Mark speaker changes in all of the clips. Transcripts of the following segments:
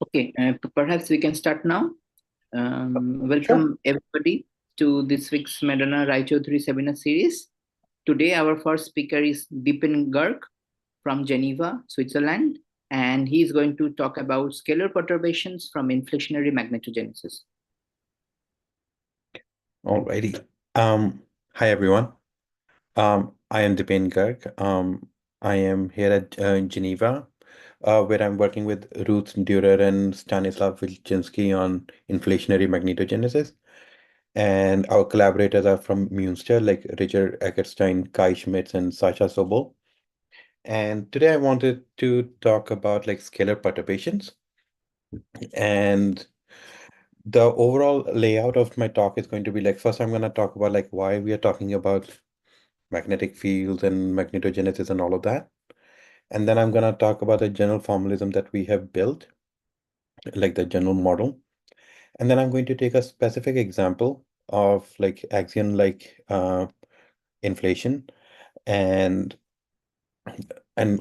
Speaker 1: Okay, perhaps we can start now.
Speaker 2: Sure.
Speaker 1: Welcome everybody to this week's Majorana-Raychaudhuri seminar series. Today, our first speaker is Deepen Garg from Geneva, Switzerland, and he is going to talk about scalar perturbations from inflationary magnetogenesis.
Speaker 2: Alrighty. Hi everyone. I am Deepen Garg. I am here at Geneva, where I'm working with Ruth Durer and Stanislav Wilczynski on inflationary magnetogenesis. And our collaborators are from Münster, like Richard Eckerstein, Kai Schmitz, and Sasha Sobol. And today I wanted to talk about like scalar perturbations. And the overall layout of my talk is going to be like, first I'm going to talk about like why we are talking about magnetic fields and magnetogenesis and all of that. And then I'm going to talk about the general formalism that we have built, like the general model. And then I'm going to take a specific example of like axion like inflation and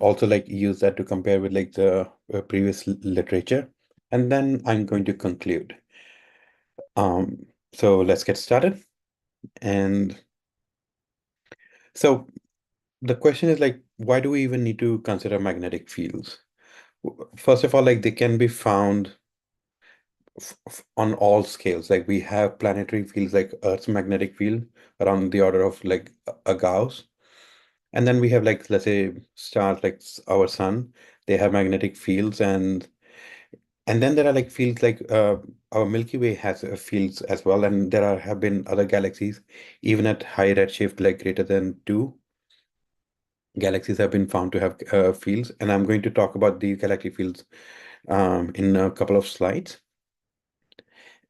Speaker 2: also like use that to compare with like the previous literature. And then I'm going to conclude. So let's get started. And so the question is like, why do we even need to consider magnetic fields? First of all, like they can be found on all scales. Like we have planetary fields like Earth's magnetic field around the order of like a Gauss. And then we have like, let's say stars like our sun, they have magnetic fields and then there are like fields like our Milky Way has fields as well. And there have been other galaxies, even at high redshift, like greater than 2. Galaxies have been found to have fields, and I'm going to talk about these galactic fields in a couple of slides.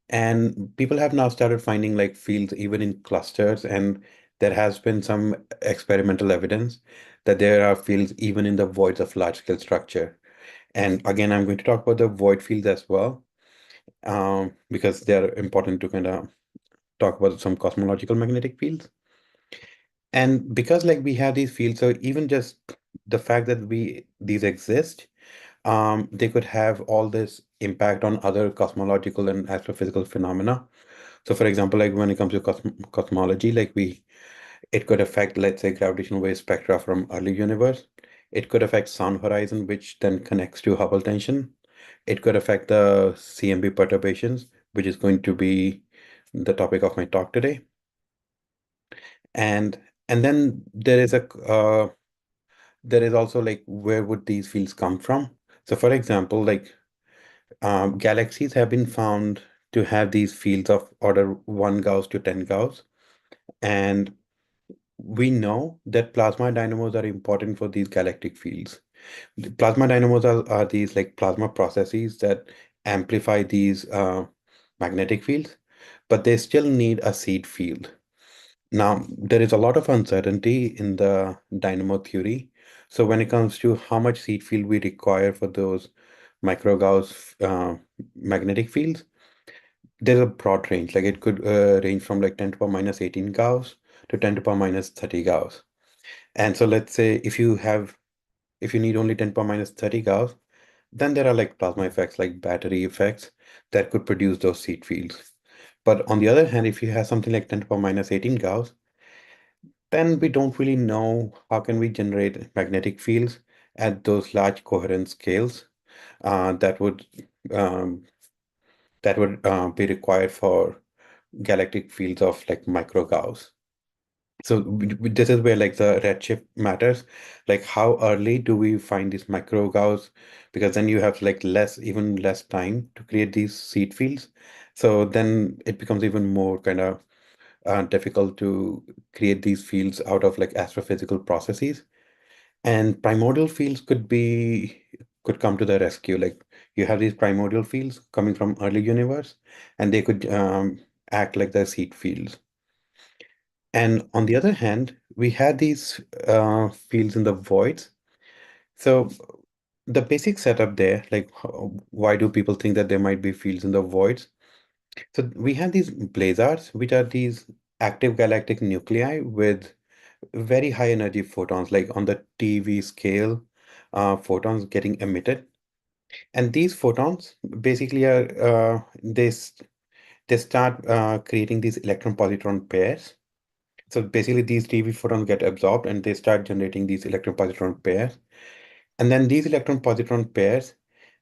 Speaker 2: And people have now started finding like fields even in clusters, and there has been some experimental evidence that there are fields even in the voids of large-scale structure. And again, I'm going to talk about the void fields as well, because they're important to kind of talk about some cosmological magnetic fields. And because like we have these fields, so even just the fact that these exist, they could have all this impact on other cosmological and astrophysical phenomena. So for example, like when it comes to cosmology, like it could affect, let's say, gravitational wave spectra from early universe. It could affect sound horizon, which then connects to Hubble tension. It could affect the CMB perturbations, which is going to be the topic of my talk today. And then there is also like where would these fields come from? So for example, like galaxies have been found to have these fields of order 1 Gauss to 10 Gauss. And we know that plasma dynamos are important for these galactic fields. The plasma dynamos are these like plasma processes that amplify these magnetic fields, but they still need a seed field. Now, there is a lot of uncertainty in the dynamo theory. So when it comes to how much seed field we require for those micro-Gauss magnetic fields, there's a broad range. Like it could range from like 10 to the power minus 18 Gauss to 10 to the power minus 30 Gauss. And so let's say if you need only 10 to the power minus 30 Gauss, then there are like plasma effects, like battery effects that could produce those seed fields. But on the other hand, if you have something like 10 to the power minus 18 Gauss, then we don't really know how can we generate magnetic fields at those large coherent scales that would um, be required for galactic fields of like micro Gauss. So this is where like the redshift matters. Like how early do we find these micro Gauss? Because then you have like even less time to create these seed fields. So then it becomes even more kind of difficult to create these fields out of like astrophysical processes. And primordial fields could come to the rescue. Like you have these primordial fields coming from early universe, and they could act like the seed fields. And on the other hand, we had these fields in the voids. So the basic setup there, like why do people think that there might be fields in the voids? So we have these blazars, which are these active galactic nuclei with very high energy photons, like on the TeV scale, photons getting emitted. And these photons basically are they start creating these electron-positron pairs. So basically, these TeV photons get absorbed and they start generating these electron-positron pairs. And then these electron-positron pairs,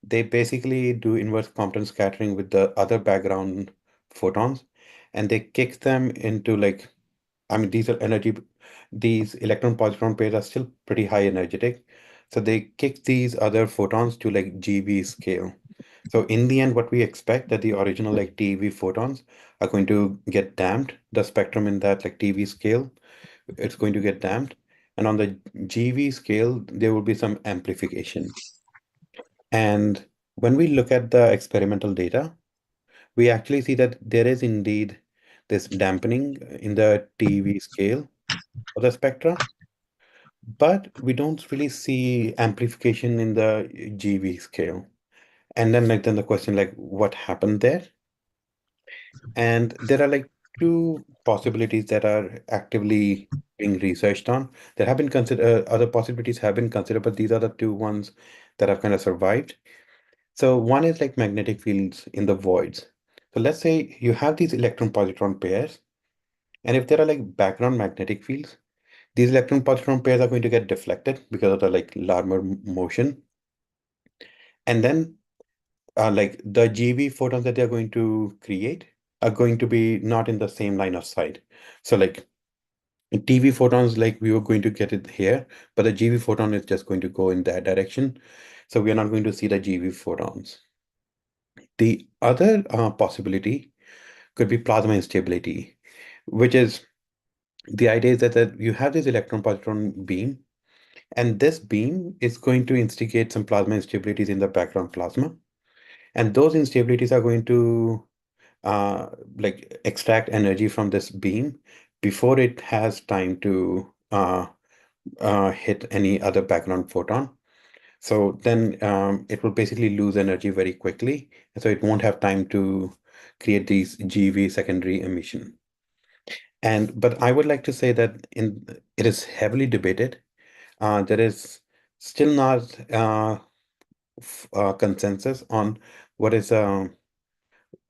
Speaker 2: they basically do inverse Compton scattering with the other background photons, and they kick them into like, I mean, these electron-positron pairs are still pretty high energetic. So they kick these other photons to like GeV scale. So in the end, what we expect that the original like TeV photons are going to get damped. The spectrum in that like TeV scale, it's going to get damped. And on the GeV scale, there will be some amplification. And when we look at the experimental data, we actually see that there is indeed this dampening in the TeV scale of the spectra, but we don't really see amplification in the GeV scale. And then the question like what happened there? And there are like two possibilities that are actively being researched on. There have been considered other possibilities have been considered, but these are the two ones that have kind of survived. So one is like magnetic fields in the voids. So let's say you have these electron-positron pairs, and if there are like background magnetic fields, these electron-positron pairs are going to get deflected because of the like Larmor motion, and then like the GeV photons that they're going to create are going to be not in the same line of sight. So like TeV photons, like we were going to get it here, but the GeV photon is just going to go in that direction. So we are not going to see the GeV photons. The other possibility could be plasma instability, which is the idea is that you have this electron-positron beam, and this beam is going to instigate some plasma instabilities in the background plasma. And those instabilities are going to uh, like extract energy from this beam before it has time to hit any other background photon. So then it will basically lose energy very quickly. And so it won't have time to create these GeV secondary emission. But I would like to say that it is heavily debated. There is still not consensus on what is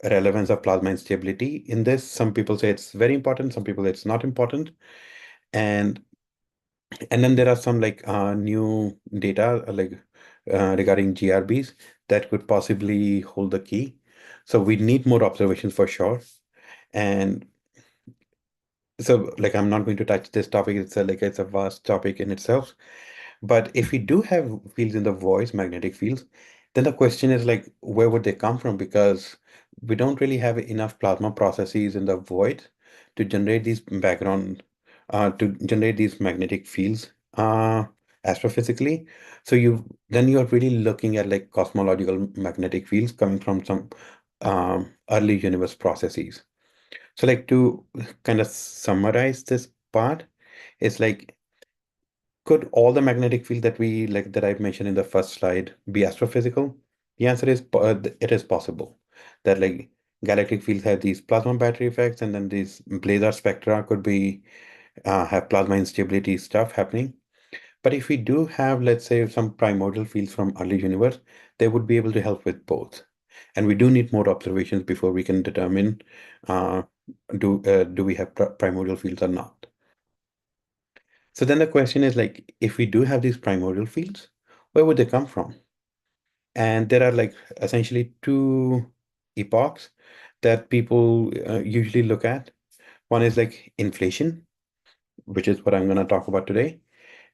Speaker 2: relevance of plasma instability in this. Some people say it's very important, some people say it's not important. And and then there are some like new data regarding GRBs that could possibly hold the key. So we need more observations for sure. And so like I'm not going to touch this topic. It's a vast topic in itself. But if we do have fields in the voids, magnetic fields, then the question is like, where would they come from? Because we don't really have enough plasma processes in the void to generate to generate these magnetic fields astrophysically. So you're really looking at like cosmological magnetic fields coming from some early universe processes. So like to kind of summarize this part, it's like could all the magnetic field that we like that I've mentioned in the first slide be astrophysical? The answer is it is possible that like galactic fields have these plasma battery effects, and then these blazar spectra could be have plasma instability stuff happening. But if we do have, let's say, some primordial fields from early universe, they would be able to help with both. And we do need more observations before we can determine uh, do we have primordial fields or not. So then the question is like, if we do have these primordial fields, where would they come from? And there are like essentially two epochs that people usually look at. One is like inflation, which is what I'm going to talk about today.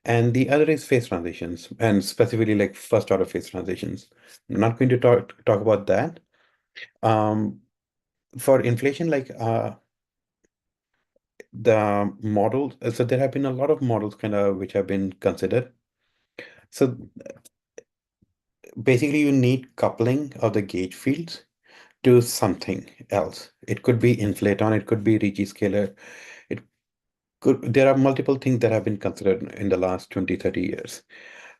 Speaker 2: And the other is phase transitions, and specifically like first order phase transitions. I'm not going to talk about that. Um, for inflation, like the models, so there have been a lot of models kind of which have been considered. So basically, you need coupling of the gauge fields to something else. It could be inflaton, it could be Ricci scalar. It there are multiple things that have been considered in the last 20, 30 years.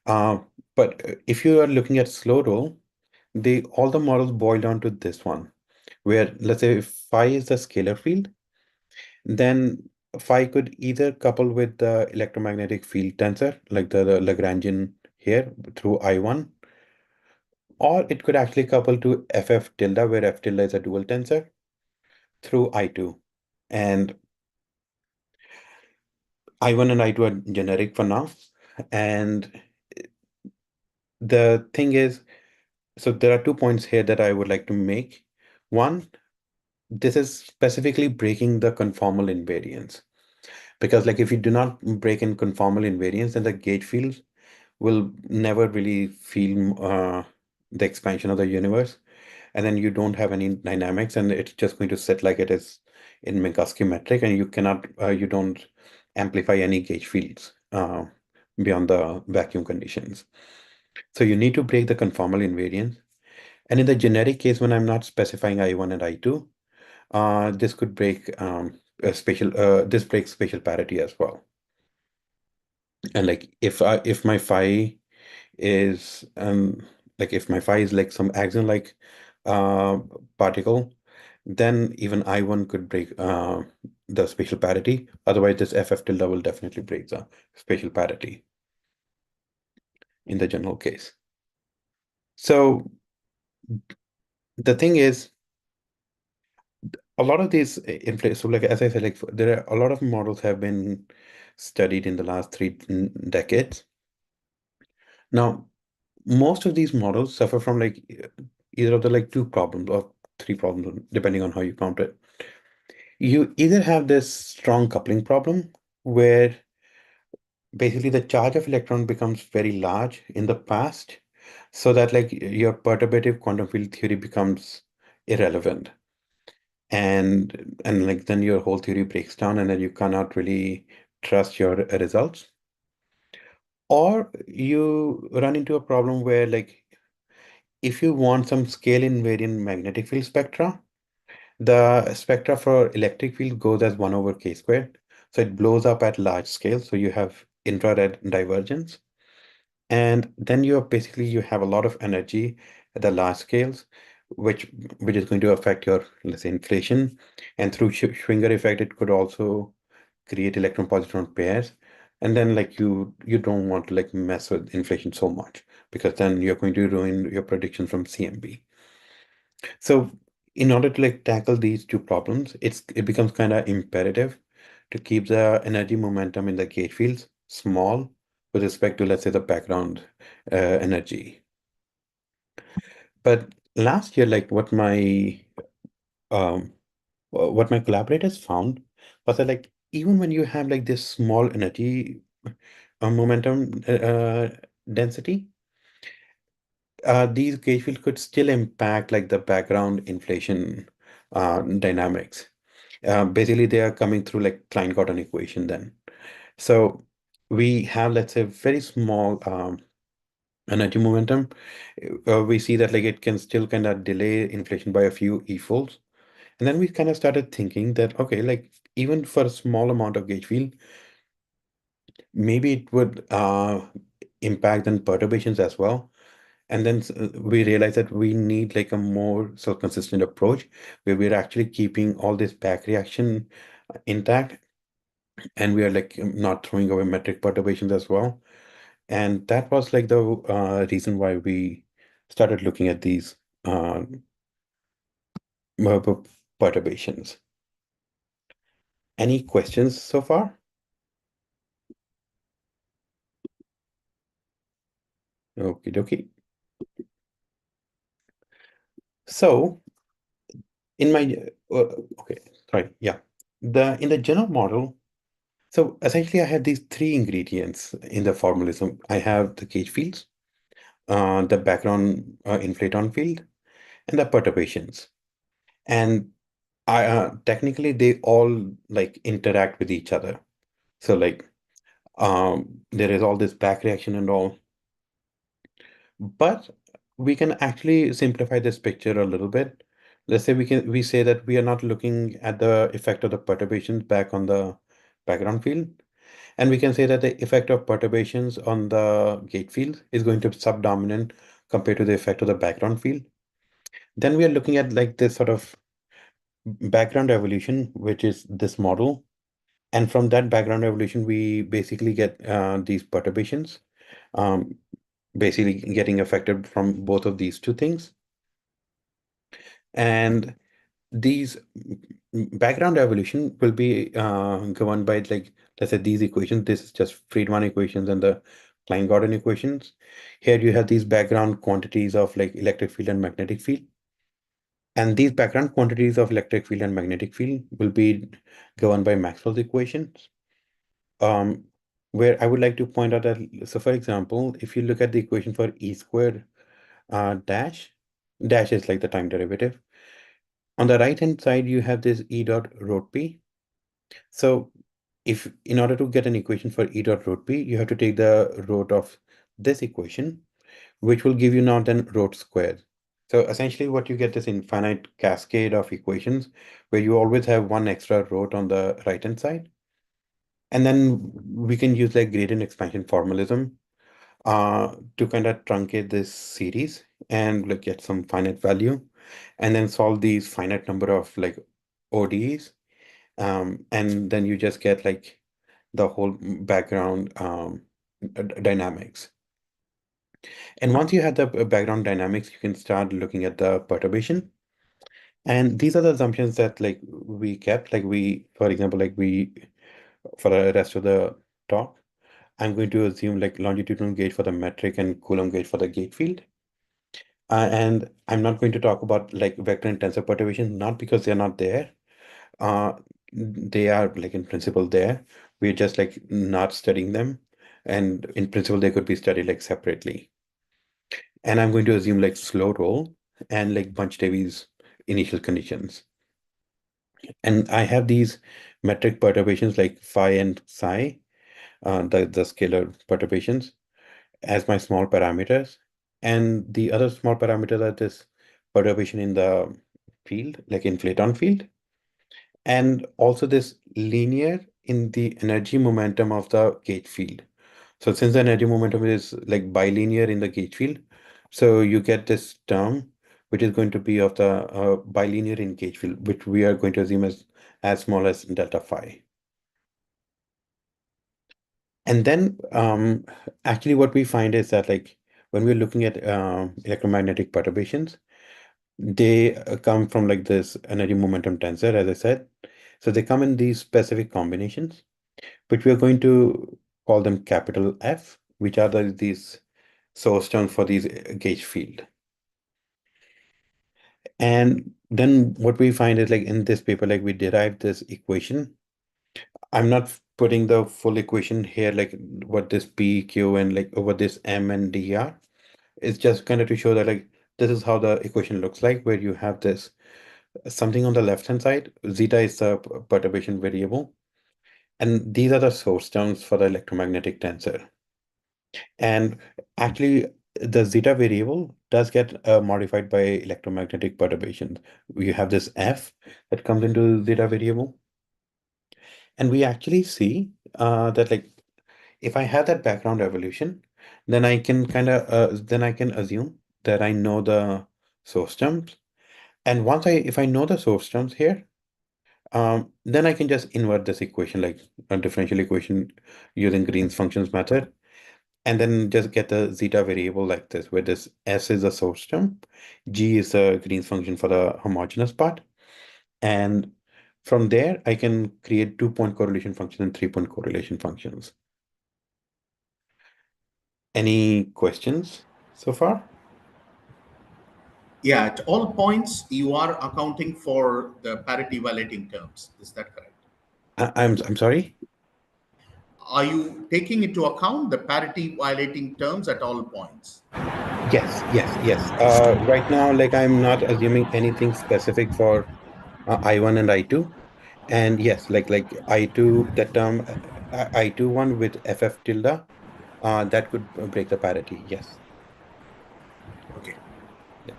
Speaker 2: Uh, but if you are looking at slow roll, all the models boil down to this one, where let's say if phi is the scalar field, then phi could either couple with the electromagnetic field tensor, like the Lagrangian here through I1, or it could actually couple to FF tilde, where F tilde is a dual tensor, through I2. And I1 and I2 are generic for now. And the thing is, so there are 2 points here that I would like to make. One, this is specifically breaking the conformal invariance. Because like if you do not break in conformal invariance, then the gauge fields will never really feel the expansion of the universe. And then you don't have any dynamics, and it's just going to sit like it is in Minkowski metric, and you don't amplify any gauge fields beyond the vacuum conditions. So you need to break the conformal invariance. And in the generic case, when I'm not specifying I1 and I2, this could break this breaks spatial parity as well. And like if my phi is if my phi is like some axion like uh particle, then even I1 could break the spatial parity. Otherwise, this FF tilde will definitely break the spatial parity in the general case. So the thing is, a lot of these so like as I said, like there are a lot of models have been studied in the last 3 decades. Now, most of these models suffer from like either of the like two problems or three problems, depending on how you count it. You either have this strong coupling problem where basically the charge of electron becomes very large in the past, so that like your perturbative quantum field theory becomes irrelevant. And like then your whole theory breaks down, and then you cannot really trust your results. Or you run into a problem where like if you want some scale invariant magnetic field spectra, the spectra for electric field goes as 1 over k squared. So it blows up at large scale. So you have infrared divergence. And then you have a lot of energy at the large scales, which is going to affect your, let's say, inflation. And through Schwinger effect, it could also create electron positron pairs. And then like you don't want to like mess with inflation so much, because then you're going to ruin your prediction from CMB. So in order to like tackle these two problems, it becomes kind of imperative to keep the energy momentum in the gauge fields small with respect to, let's say, the background energy. But last year, like um what my collaborators found was that like even when you have like this small energy momentum density, these gauge fields could still impact like the background inflation dynamics. Basically, they are coming through like Klein-Gordon equation then. So we have, let's say, very small energy momentum. We see that like it can still kind of delay inflation by a few e-folds. And then we kind of started thinking that, okay, like even for a small amount of gauge field, maybe it would impact then perturbations as well. And then we realized that we need like a more self-consistent approach where we're actually keeping all this back reaction intact, and we are like not throwing away metric perturbations as well. And that was like the reason why we started looking at these perturbations. Any questions so far? Okie dokie. So in my okay, sorry, yeah. In the general model, so essentially I have these three ingredients in the formalism. I have the gauge fields, the background inflaton field, and the perturbations. And I technically they all like interact with each other. So like there is all this back reaction and all, but we can actually simplify this picture a little bit. Let's say we say that we are not looking at the effect of the perturbations back on the background field, and we can say that the effect of perturbations on the gate field is going to be subdominant compared to the effect of the background field. Then we are looking at like this sort of background evolution, which is this model. And from that background evolution, we basically get these perturbations. Um, basically getting affected from both of these two things. And these background evolution will be governed by, like, let's say these equations. This is just Friedman equations and the Klein-Gordon equations. Here you have these background quantities of like electric field and magnetic field. And these background quantities of electric field and magnetic field will be governed by Maxwell's equations. Um, where I would like to point out that, so for example, if you look at the equation for E squared dash, dash is like the time derivative. On the right hand side, you have this E dot rho P. So if in order to get an equation for E dot rho P, you have to take the root of this equation, which will give you now then root squared. So essentially what you get is infinite cascade of equations where you always have one extra root on the right hand side. And then we can use like gradient expansion formalism to kind of truncate this series and like get some finite value and then solve these finite number of like ODEs. And then you just get like the whole background dynamics. And once you have the background dynamics, you can start looking at the perturbation. And these are the assumptions that like we kept, like we, for example, like we, for the rest of the talk, I'm going to assume like longitudinal gauge for the metric and Coulomb gauge for the gauge field. And I'm not going to talk about like vector and tensor perturbations, not because they're not there. Uh, they are like in principle there. We're just like not studying them. And in principle, they could be studied like separately. And I'm going to assume like slow roll and like Bunch-Davies initial conditions. And I have these metric perturbations like phi and psi, the scalar perturbations, as my small parameters. And the other small parameters are this perturbation in the field, like inflaton field, and also this linear in the energy momentum of the gauge field. So since the energy momentum is like bilinear in the gauge field, so you get this term which is going to be of the bilinear in gauge field, which we are going to assume as small as delta phi. And then actually what we find is that like when we're looking at electromagnetic perturbations, they come from like this energy momentum tensor, as I said. So they come in these specific combinations, but we are going to call them capital F, which are these source terms for these gauge field. And then what we find is like in this paper, like we derive this equation. I'm not putting the full equation here, like what this P, Q, and like over this M and D are. It's just kind of to show that like this is how the equation looks like, where you have this something on the left hand side. Zeta is the perturbation variable. And these are the source terms for the electromagnetic tensor. And actually, the zeta variable does get modified by electromagnetic perturbations. We have this F that comes into zeta variable. And we actually see that like if I have that background evolution, then I can kind of then I can assume that I know the source terms. And once if I know the source terms here, then I can just invert this equation like a differential equation using Green's functions method. And then just get the zeta variable like this, where this S is a source term, G is the Green's function for the homogeneous part. And from there, I can create 2-point correlation functions and 3-point correlation functions. Any questions so far?
Speaker 3: Yeah, at all points, you are accounting for the parity violating terms. Is that correct?
Speaker 2: I'm sorry?
Speaker 3: Are you taking into account the parity violating terms at all points?
Speaker 2: Yes, yes, yes. Right now, like I'm not assuming anything specific for I1 and I2. And yes, like I2, that term, I2 one with FF tilde, that could break the parity. Yes.
Speaker 3: Okay.
Speaker 2: Yeah.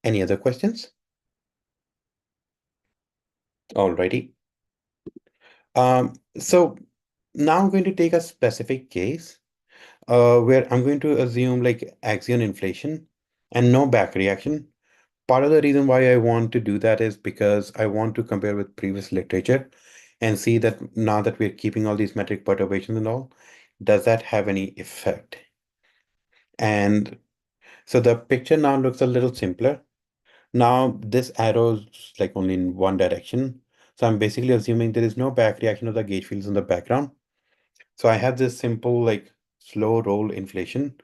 Speaker 2: Any other questions? Alrighty. So now I'm going to take a specific case where I'm going to assume like axion inflation and no back reaction. Part of the reason why I want to do that is because I want to compare with previous literature and see that now that we're keeping all these metric perturbations and all, does that have any effect? And so the picture now looks a little simpler. Now this arrow's like only in one direction. So I'm basically assuming there is no back reaction of the gauge fields in the background. So I have this simple like slow roll inflation,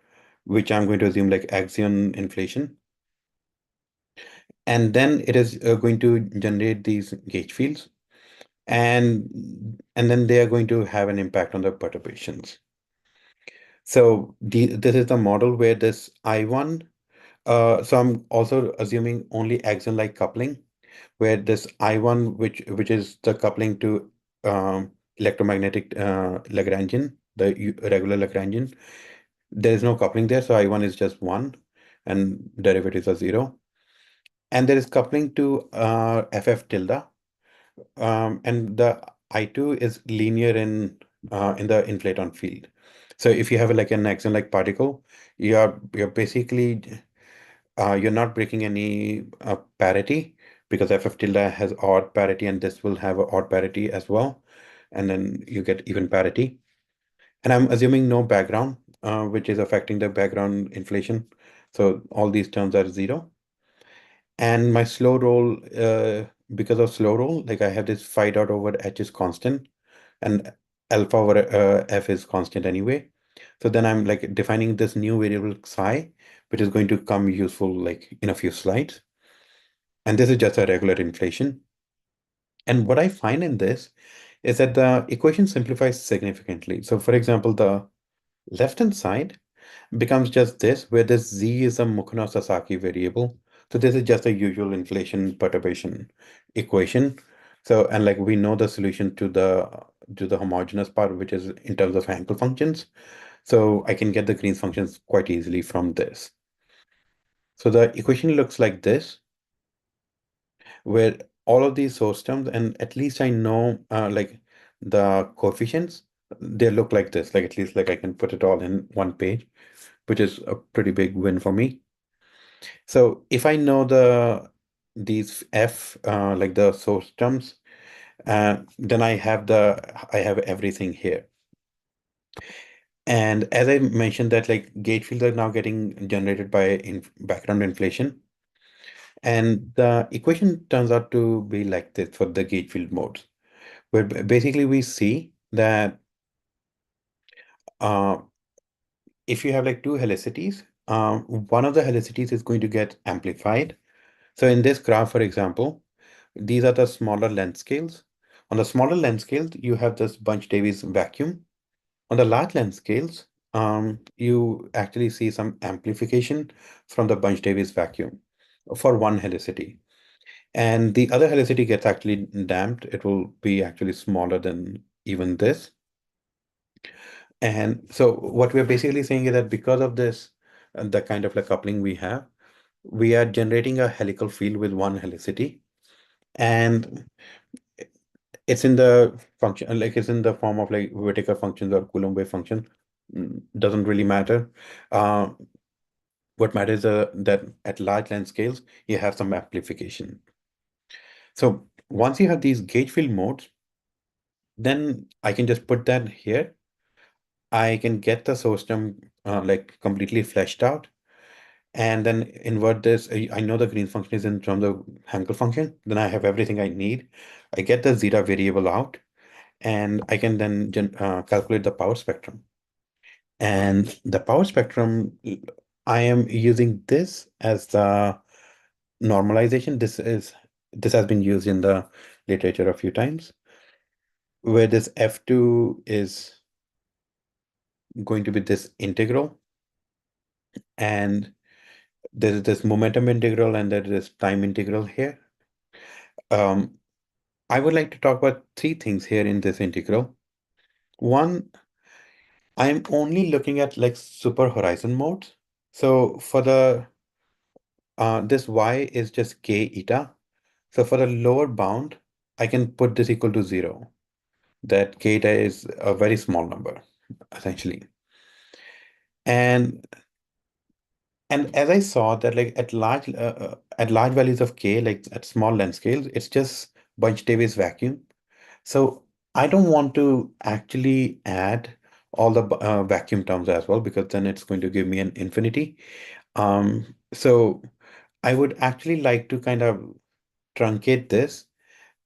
Speaker 2: which I'm going to assume like axion inflation. And then it is going to generate these gauge fields. And then they are going to have an impact on the perturbations. So this is the model where this I1, so I'm also assuming only axion-like coupling, where this I1, which is the coupling to electromagnetic Lagrangian, the regular Lagrangian, there is no coupling there, so I1 is just 1, and derivatives are 0. And there is coupling to FF tilde, and the I2 is linear in the inflaton field. So if you have like an axion-like particle, you're basically you're not breaking any parity, because FF tilde has odd parity and this will have a odd parity as well. And then you get even parity. And I'm assuming no background, which is affecting the background inflation. So all these terms are 0. And my slow roll, because of slow roll, like I have this phi dot over h is constant and alpha over f is constant anyway. So then I'm like defining this new variable psi, which is going to come useful like in a few slides. And this is just a regular inflation. And what I find in this is that the equation simplifies significantly. So for example, the left-hand side becomes just this, where this z is a Mukhono-Sasaki variable. So this is just a usual inflation perturbation equation. So, and like we know the solution to the homogeneous part, which is in terms of Hankel functions. So I can get the Green's functions quite easily from this. So the equation looks like this, where all of these source terms, and at least I know like the coefficients, they look like this, like at least like I can put it all in one page, which is a pretty big win for me. So if I know these f like the source terms, then I have everything here. And as I mentioned that like gauge fields are now getting generated by background inflation. And the equation turns out to be like this for the gauge field modes, where basically we see that uh, if you have like two helicities, one of the helicities is going to get amplified. So in this graph, for example, these are the smaller length scales. On the smaller length scales, you have this Bunch-Davies vacuum. On the large length scales, you actually see some amplification from the Bunch-Davies vacuum for one helicity. And the other helicity gets actually damped. It will be actually smaller than even this. And so what we're basically saying is that because of this, the kind of like coupling we are generating a helical field with one helicity. And it's in the function, like it's in the form of like Whittaker functions or Coulomb wave function. Doesn't really matter. What matters is that at large length scales, you have some amplification. So once you have these gauge field modes, then I can just put that here. I can get the source term like completely fleshed out, and then invert this. I know the Green function is in terms of Hankel function. Then I have everything I need. I get the zeta variable out, and I can then calculate the power spectrum. And the power spectrum, I am using this as the normalization. This has been used in the literature a few times, where this F2 is going to be this integral, and there is this momentum integral, and there is time integral here. I would like to talk about three things here in this integral. One, I'm only looking at like super horizon modes. So for the this y is just k eta. So for the lower bound, I can put this equal to 0. That k eta is a very small number, essentially. And as I saw that like at large values of k, like at small length scales, it's just Bunch-Davies vacuum. So I don't want to actually add all the vacuum terms as well because then it's going to give me an infinity. So I would actually like to kind of truncate this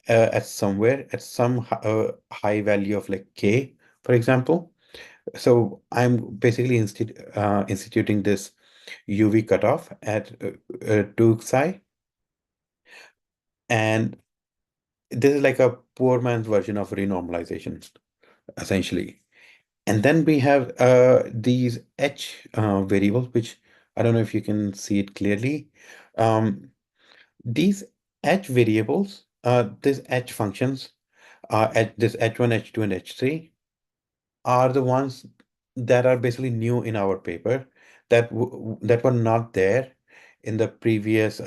Speaker 2: at somewhere at some high value of like k, for example. So I'm basically instituting this UV cutoff at 2 psi, and this is like a poor man's version of renormalization, essentially. And then we have these h variables, which I don't know if you can see it clearly. Um, these h variables, these h functions, at this h1, h2, and h3 are the ones that are basically new in our paper that were not there in the previous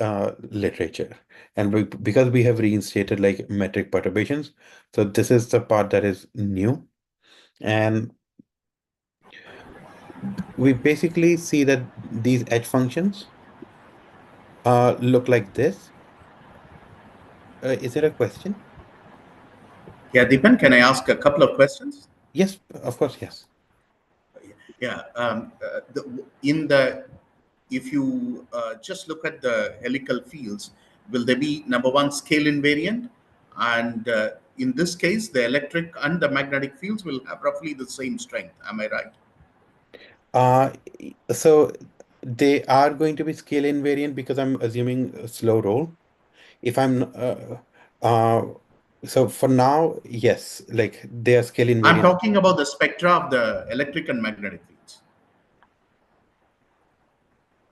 Speaker 2: literature. And because we have reinstated like metric perturbations, so this is the part that is new. And we basically see that these edge functions look like this. Is there a question?
Speaker 3: Yeah, Deepan, can I ask a couple of questions?
Speaker 2: Yes, of course, yes.
Speaker 3: Yeah, in the if you just look at the helical fields, will there be number one scale invariant? And in this case, the electric and the magnetic fields will have roughly the same strength. Am I right?
Speaker 2: Uh, so they are going to be scale invariant because I'm assuming a slow roll. If I'm uh, so for now, yes, like they are scale
Speaker 3: I'm
Speaker 2: invariant.
Speaker 3: talking about the spectra of the electric and magnetic fields.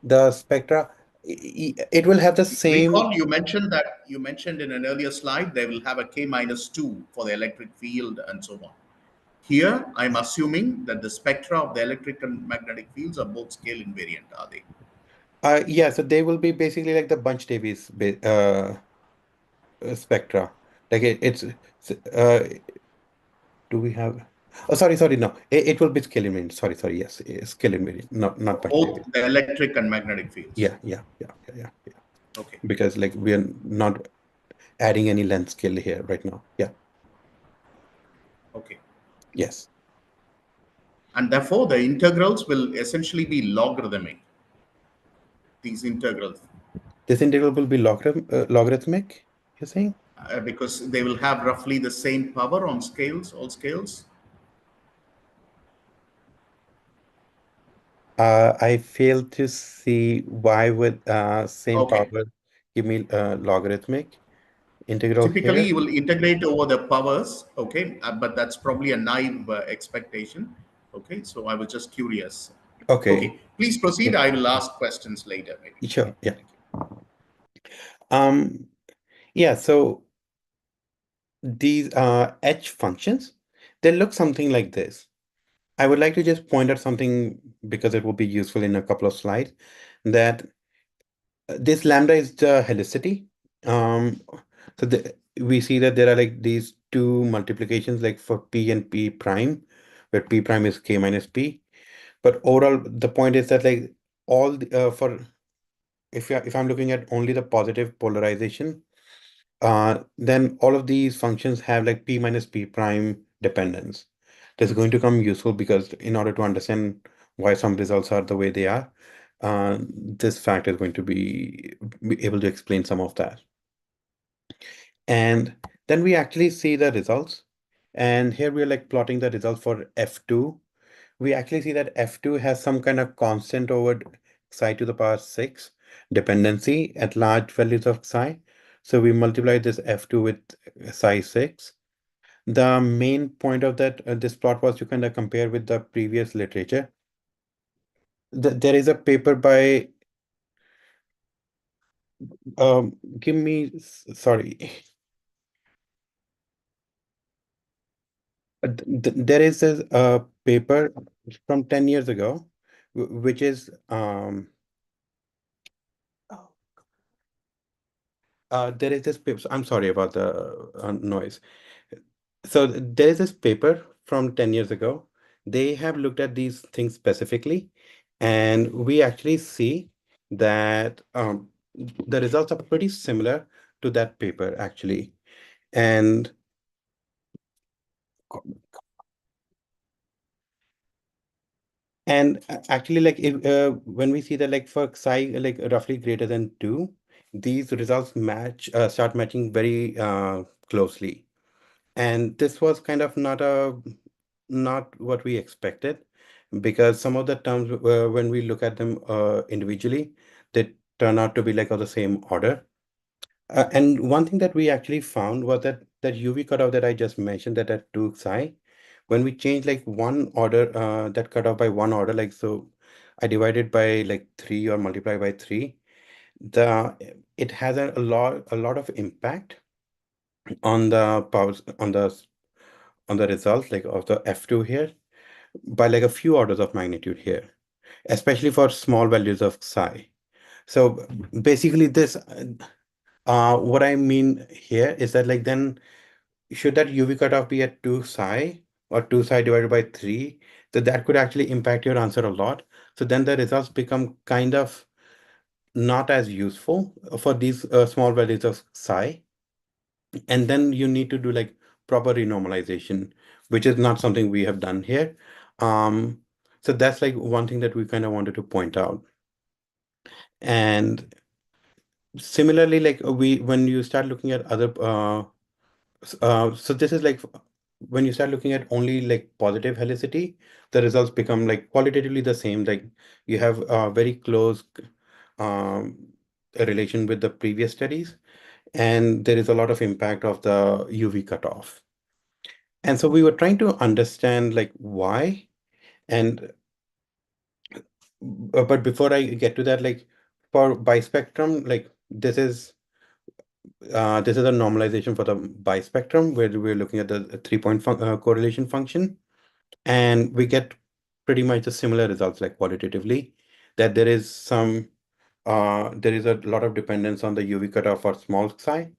Speaker 2: The spectra, it will have the same.
Speaker 3: Recall you mentioned in an earlier slide they will have a k minus 2 for the electric field and so on. Here, I'm assuming that the spectra of the electric and magnetic fields are both scale invariant, are they?
Speaker 2: Yeah, so they will be basically like the Bunch Davies spectra. Like do we have? Oh, sorry, no. It will be scale invariant. Sorry, yes, scale invariant, not
Speaker 3: For
Speaker 2: Bunch Davies.
Speaker 3: both the electric and magnetic fields.
Speaker 2: Yeah.
Speaker 3: Okay,
Speaker 2: Because like we are not adding any length scale here right now. Yeah,
Speaker 3: okay.
Speaker 2: yes.
Speaker 3: And therefore, the integrals will essentially be logarithmic, these integrals,
Speaker 2: This integral will be logarithmic, you're saying?
Speaker 3: because they will have roughly the same power on scales, all scales.
Speaker 2: I fail to see why would same
Speaker 3: Okay.
Speaker 2: power give me logarithmic integral
Speaker 3: Typically,
Speaker 2: here.
Speaker 3: you will integrate over the powers, okay, but that's probably a naive expectation. Okay, so I was just curious.
Speaker 2: Okay,
Speaker 3: Okay, please proceed. I will ask questions later, maybe. Okay,
Speaker 2: sure, yeah.
Speaker 3: thank you.
Speaker 2: Um, yeah, so these H functions, they look something like this. I would like to just point out something because it will be useful in a couple of slides that this lambda is the helicity. Um, we see that there are like these two multiplications like for p and p prime, where p prime is k minus p. But overall, the point is that like all for if I'm looking at only the positive polarization, then all of these functions have like p minus p prime dependence. This is going to come useful because in order to understand why some results are the way they are, this fact is going to be able to explain some of that. And then we actually see the results. And here we are like plotting the results for F2. We actually see that F2 has some kind of constant over psi to the power 6 dependency at large values of psi. So we multiply this F2 with psi 6. The main point of that this plot was to kind of compare with the previous literature. There is a paper by give me sorry. There is a paper from 10 years ago, which is there is this paper. I'm sorry about the noise. So there is this paper from 10 years ago. They have looked at these things specifically, and we actually see that the results are pretty similar to that paper, actually. And And actually, like if when we see that like for psi like roughly greater than 2, these results start matching very closely. And this was kind of not what we expected, because some of the terms when we look at them individually, they turn out to be like of the same order. And one thing that we actually found was that UV cutoff that I just mentioned, that at 2 psi, when we change like one order, that cutoff by one order, like so I divide it by like 3 or multiply by 3, the it has a lot of impact on the powers on the results like of the F2 here, by like a few orders of magnitude here, especially for small values of psi. So basically this what I mean here is that like then should that UV cutoff be at 2 psi or 2 psi divided by 3? So that could actually impact your answer a lot. So then the results become kind of not as useful for these small values of psi. And then you need to do like proper renormalization, which is not something we have done here. So that's like one thing that we kind of wanted to point out. And similarly, like when you start looking at other so this is like when you start looking at only like positive helicity, the results become like qualitatively the same. Like you have a very close um, relation with the previous studies, and there is a lot of impact of the UV cutoff. And so we were trying to understand like why. And but before I get to that, like for bispectrum, like this is a normalization for the bispectrum where we're looking at the 3-point correlation function, and we get pretty much the similar results like qualitatively, that there is a lot of dependence on the UV cutoff for small psi,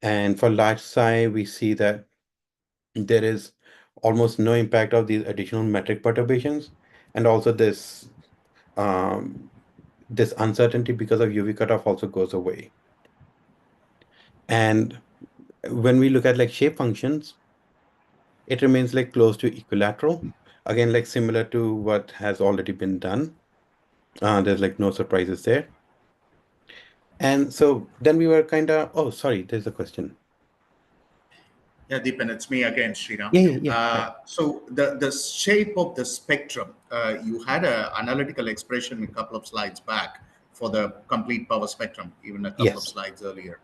Speaker 2: and for large psi we see that there is almost no impact of these additional metric perturbations, and also um, this uncertainty because of UV cutoff also goes away. And when we look at like shape functions, it remains like close to equilateral. Again, like similar to what has already been done. There's like no surprises there. And so then we were kind of, oh, sorry, there's a question.
Speaker 3: Yeah, Deepan, it's me again, Sriram.
Speaker 2: Yeah. Hi.
Speaker 3: So the shape of the spectrum, you had an analytical expression a couple of slides back for the complete power spectrum, even a couple of
Speaker 2: Yes.
Speaker 3: slides earlier.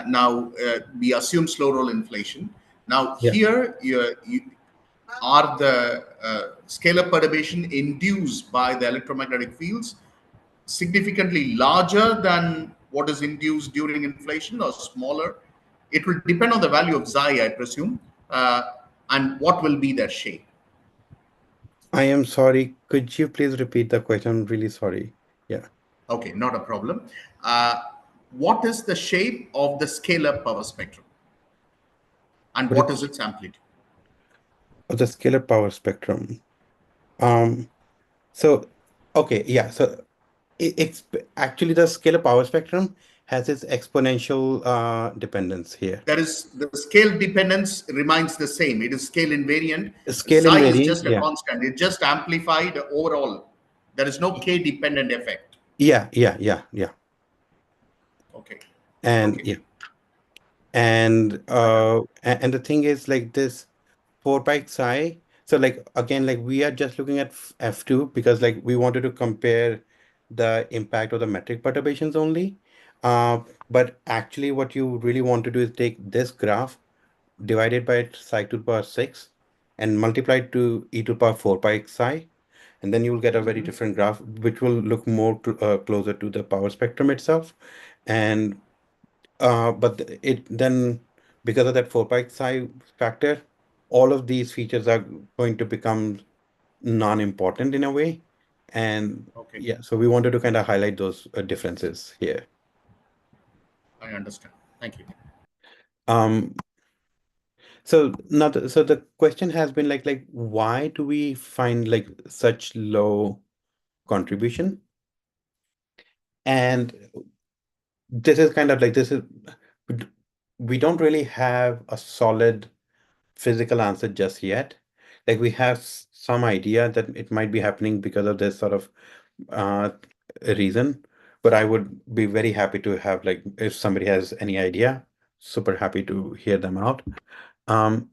Speaker 3: Now, we assume slow roll inflation. Now,
Speaker 2: Yeah.
Speaker 3: here you are the scalar perturbation induced by the electromagnetic fields significantly larger than what is induced during inflation or smaller? It will depend on the value of xi, I presume, and what will be their shape.
Speaker 2: I am sorry. Could you please repeat the question? I'm really sorry. Yeah.
Speaker 3: Okay, not a problem. Uh, what is the shape of the scalar power spectrum, and
Speaker 2: What
Speaker 3: what
Speaker 2: is
Speaker 3: is its amplitude?
Speaker 2: the scalar power spectrum? Um, so, okay, yeah. So it's actually the scalar power spectrum has its exponential dependence here.
Speaker 3: There is the scale dependence remains the same. It is scale invariant.
Speaker 2: Scale
Speaker 3: Xi is
Speaker 2: invariant,
Speaker 3: just a
Speaker 2: yeah.
Speaker 3: constant. It just amplified overall. There is no k dependent effect.
Speaker 2: Yeah.
Speaker 3: Okay.
Speaker 2: And
Speaker 3: Okay.
Speaker 2: yeah. And
Speaker 3: I understand.
Speaker 2: and the thing is like this 4 pi psi. So like again, like we are just looking at F2 because like we wanted to compare the impact of the metric perturbations only. But actually what you really want to do is take this graph, divide it by psi to the power 6, and multiply it to e to the power 4 pi psi. And then you will get a very different graph, which will look more closer to the power spectrum itself. And but it then, because of that 4 pi psi factor, all of these features are going to become non-important in a way. And
Speaker 3: Okay.
Speaker 2: yeah, so we wanted to kind of highlight those differences here.
Speaker 3: I understand. Thank you.
Speaker 2: Um, so the question has been like why do we find like such low contribution? And this is kind of like this is we don't really have a solid physical answer just yet. Like we have some idea that it might be happening because of this sort of uh, reason, but I would be very happy to have, like, if somebody has any idea, super happy to hear them out. Um,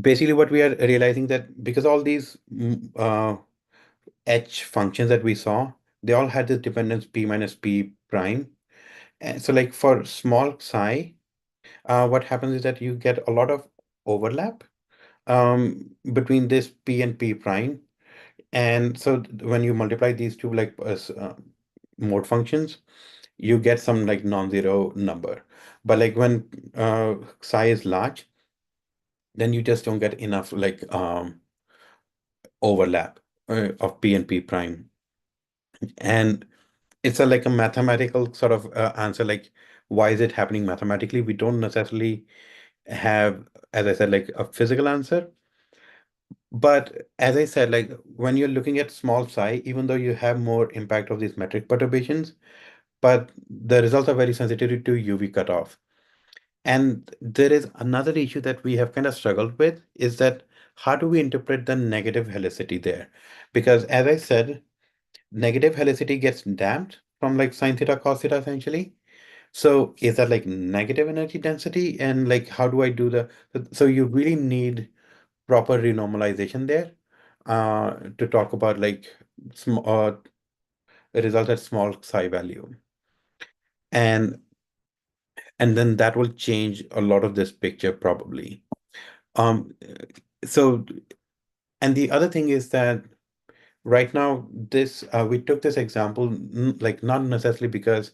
Speaker 2: Basically, what we are realizing that because all these H functions that we saw, they all had this dependence P minus P prime. And so like for small psi, what happens is that you get a lot of overlap between this P and P prime. And so when you multiply these two like mode functions, you get some like non-zero number. But like when psi is large, then you just don't get enough like overlap of P and P prime. And it's a like a mathematical sort of answer, like why is it happening mathematically? We don't necessarily have, as I said, like a physical answer. But as I said, like when you're looking at small psi, even though you have more impact of these metric perturbations, but the results are very sensitive to UV cutoff. And there is another issue that we have kind of struggled with is that how do we interpret the negative helicity there? Because as I said, negative helicity gets damped from like sine theta cos theta essentially. So is that like negative energy density? And like how do I do so you really need proper renormalization there to talk about like results at small psi value. And then that will change a lot of this picture probably. Um, so, and the other thing is that right now, this we took this example like not necessarily because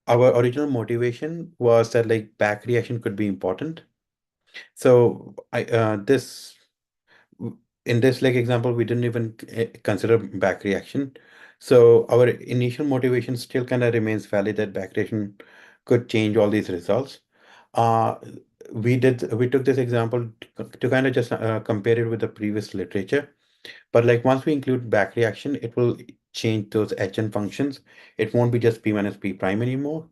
Speaker 2: our original motivation was that like back reaction could be important. So I this in this like example, we didn't even consider back reaction. So our initial motivation still kind of remains valid that back reaction could change all these results. Uh, we took this example to kind of just compare it with the previous literature. But like once we include back reaction, it will change those HN functions. It won't be just P minus P prime anymore.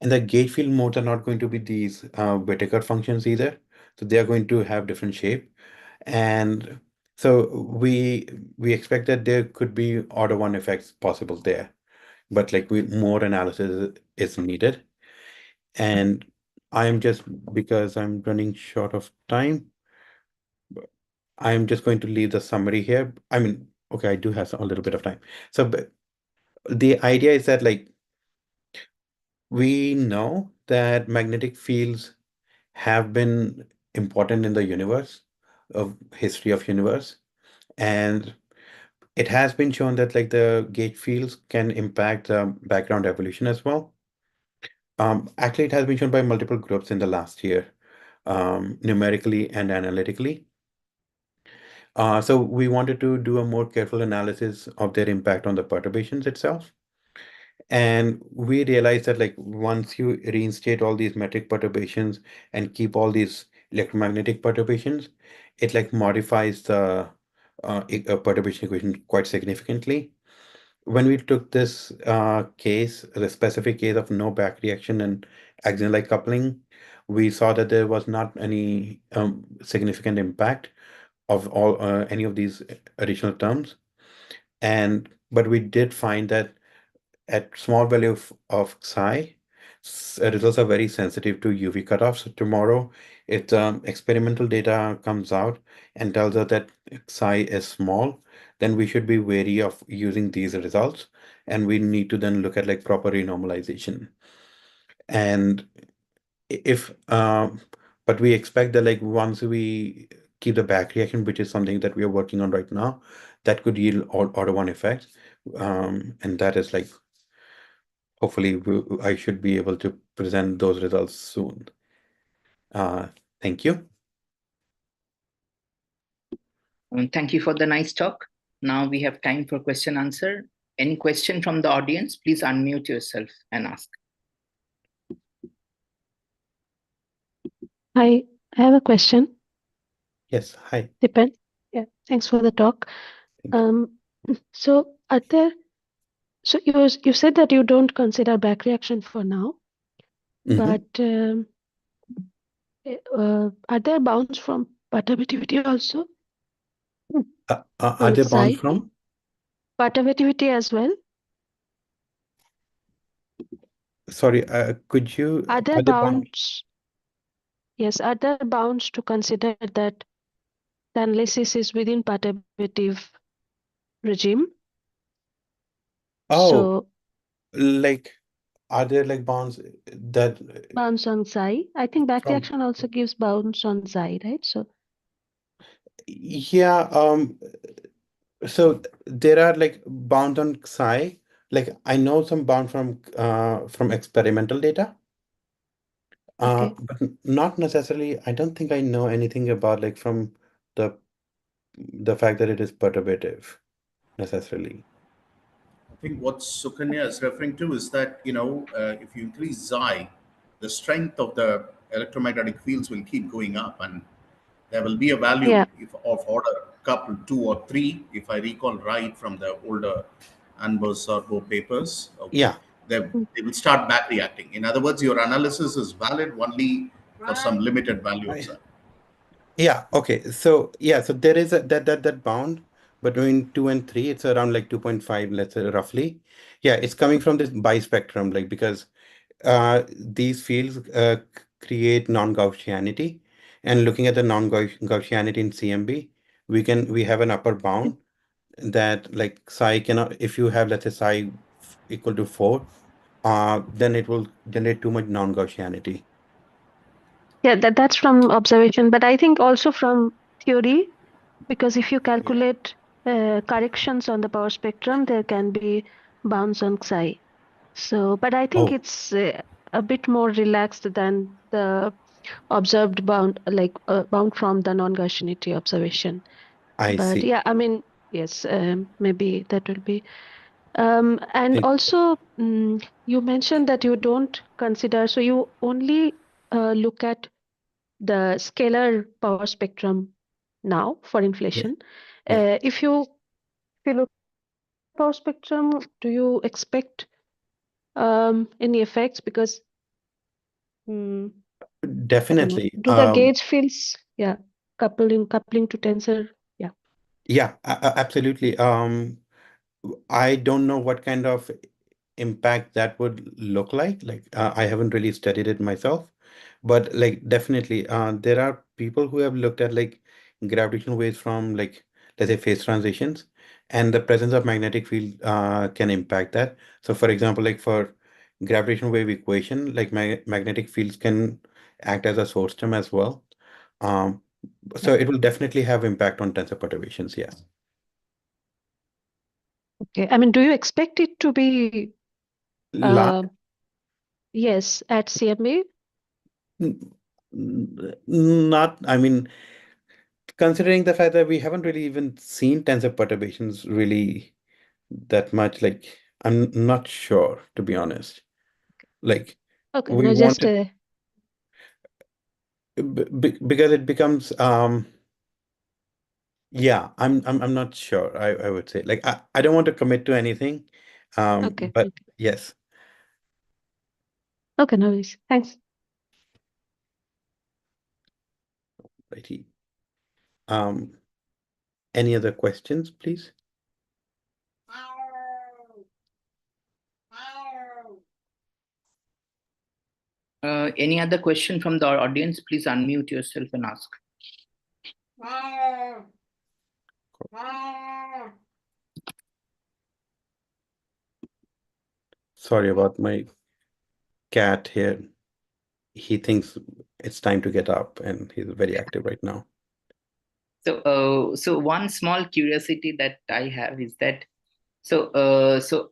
Speaker 2: And the gauge field modes are not going to be these Whittaker functions either. So they are going to have different shape. And so we expect that there could be order one effects possible there. But like more analysis is needed. And I'm just, because I'm running short of time, I'm just going to leave the summary here. I mean, okay, I do have a little bit of time. So the idea is that like we know that magnetic fields have been important in the universe, of history of universe, and it has been shown that like the gauge fields can impact background evolution as well. Actually, it has been shown by multiple groups in the last year, numerically and analytically. So we wanted to do a more careful analysis of their impact on the perturbations itself. And we realized that like once you reinstate all these metric perturbations and keep all these electromagnetic perturbations, it like modifies the perturbation equation quite significantly. When we took this case, the specific case of no back reaction and axial-like coupling, we saw that there was not any significant impact of all any of these additional terms. And but we did find that at small value of psi, results are very sensitive to UV cutoff. So tomorrow, if experimental data comes out and tells us that psi is small, then we should be wary of using these results, and we need to then look at like proper renormalization. And if but we expect that like once we keep the back reaction, which is something that we are working on right now, that could yield order one effects, and that is like hopefully I should be able to present those results soon. Thank you.
Speaker 1: Thank you for the nice talk. Now we have time for question answer. Any question from the audience, please unmute yourself and ask.
Speaker 4: Hi, I have a question.
Speaker 2: Yes, hi.
Speaker 4: Deepen. Yeah, thanks for the talk. So are there, so you said that you don't consider back reaction for now,
Speaker 2: Mhm.
Speaker 4: but Are there bounds from perturbativity also?
Speaker 2: Are
Speaker 4: On
Speaker 2: they bound
Speaker 4: psi?
Speaker 2: from?
Speaker 4: Perturbativity as well?
Speaker 2: Sorry, could you,
Speaker 4: Are there
Speaker 2: are they bound?
Speaker 4: bounds? Yes, are there bounds to consider that the analysis is within perturbative regime?
Speaker 2: Oh,
Speaker 4: So
Speaker 2: like, are there like bounds that
Speaker 4: bounds on psi. I think back
Speaker 2: from?
Speaker 4: reaction also gives bounds on psi, right? So
Speaker 2: Yeah, so there are like bound on psi. Like I know some bound from experimental data.
Speaker 4: okay.
Speaker 2: But not necessarily. I don't think I know anything about like from the the fact that it is perturbative necessarily.
Speaker 3: I think what Sukanya is referring to is that, if you increase Xi, the strength of the electromagnetic fields will keep going up, and there will be a value
Speaker 4: Yeah.
Speaker 3: if of order couple 2 or 3, if I recall right from the older Anber-Sorbo papers. Okay,
Speaker 2: Yeah,
Speaker 4: Mm.
Speaker 3: they will start back reacting. In other words, your analysis is valid only for some limited value of
Speaker 2: I-
Speaker 3: Xi.
Speaker 2: yeah. Okay. So yeah, so there is a that bound between 2 and 3. It's around like 2.5, let's say roughly. Yeah, it's coming from this bispectrum, like because these fields create non-Gaussianity, and looking at the non-Gaussianity in CMB, we have an upper bound that like psi cannot, if you have let's say psi equal to 4, then it will generate too much non-Gaussianity.
Speaker 4: Yeah, that's from observation, but I think also from theory, because if you
Speaker 2: Yeah.
Speaker 4: calculate corrections on the power spectrum, there can be bounds on psi. So, but I think
Speaker 2: Oh,
Speaker 4: it's a bit more relaxed than the observed bound, like bound from the non-Gaussianity observation.
Speaker 2: I
Speaker 4: But
Speaker 2: see.
Speaker 4: yeah, I mean, yes, maybe that will be. And
Speaker 2: And
Speaker 4: also, you mentioned that you don't consider, so you only look at the scalar power spectrum now for
Speaker 2: yeah,
Speaker 4: inflation.
Speaker 2: yeah,
Speaker 4: If you look at power spectrum, do you expect any effects? Because mm, I don't know.
Speaker 2: definitely.
Speaker 4: Do the gauge fields, yeah, coupling to tensor, yeah.
Speaker 2: Yeah, absolutely. I don't know what kind of impact that would look like. Like, I haven't really studied it myself, but like definitely, there are people who have looked at like gravitational waves from like let's say phase transitions, and the presence of magnetic field can impact that. So, for example, like for gravitational wave equation, like magnetic fields can act as a source term as well. Um,
Speaker 4: Yeah.
Speaker 2: so it will definitely have impact on tensor perturbations. Yes.
Speaker 4: Okay. I mean, do you expect it to be
Speaker 2: La
Speaker 4: uh, yes at CMA?
Speaker 2: n- Not, I mean, considering the fact that we haven't really even seen tensor perturbations really that much, like, I'm not sure, to be honest. Like,
Speaker 4: Okay,
Speaker 2: we
Speaker 4: no, just
Speaker 2: wanted, because it becomes, yeah, I'm not sure, I would say. Like, I don't want to commit to anything,
Speaker 4: okay.
Speaker 2: but
Speaker 4: Okay,
Speaker 2: yes,
Speaker 4: okay, no worries. Thanks.
Speaker 2: righty. Um, any other questions, please?
Speaker 1: Any other question from the audience? Please unmute yourself and ask.
Speaker 2: Sorry about my cat here. He thinks it's time to get up, and he's very active right now.
Speaker 1: So one small curiosity that I have is that so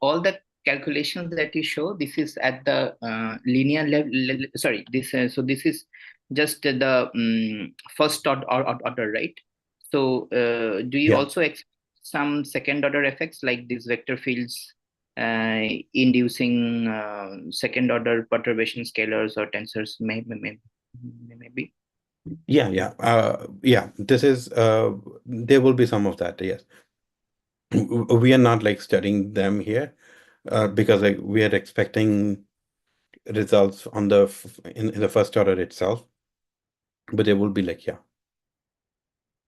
Speaker 1: all the calculations that you show, this is at the linear level. Sorry, this is just the first order, right? So do you
Speaker 2: Yeah.
Speaker 1: also expect some second order effects like these vector fields inducing second order perturbation scalars or tensors? Maybe.
Speaker 2: Yeah. Yeah. This is there will be some of that, yes. We are not like studying them here because like we are expecting results on in the first order itself. but they will be like, yeah.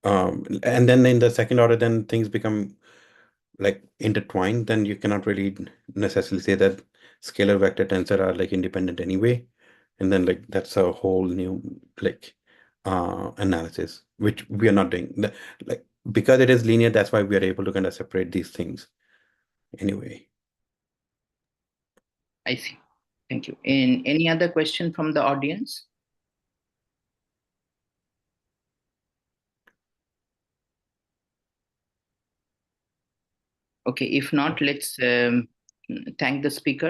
Speaker 2: And then in the second order, then things become like intertwined. Then you cannot really necessarily say that scalar vector tensor are like independent anyway. And then like that's a whole new like analysis, which we are not doing. Like because it is linear, that's why we are able to kind of separate these things anyway.
Speaker 1: I see. Thank you. And any other question from the audience? Okay, if not, let's thank the speaker.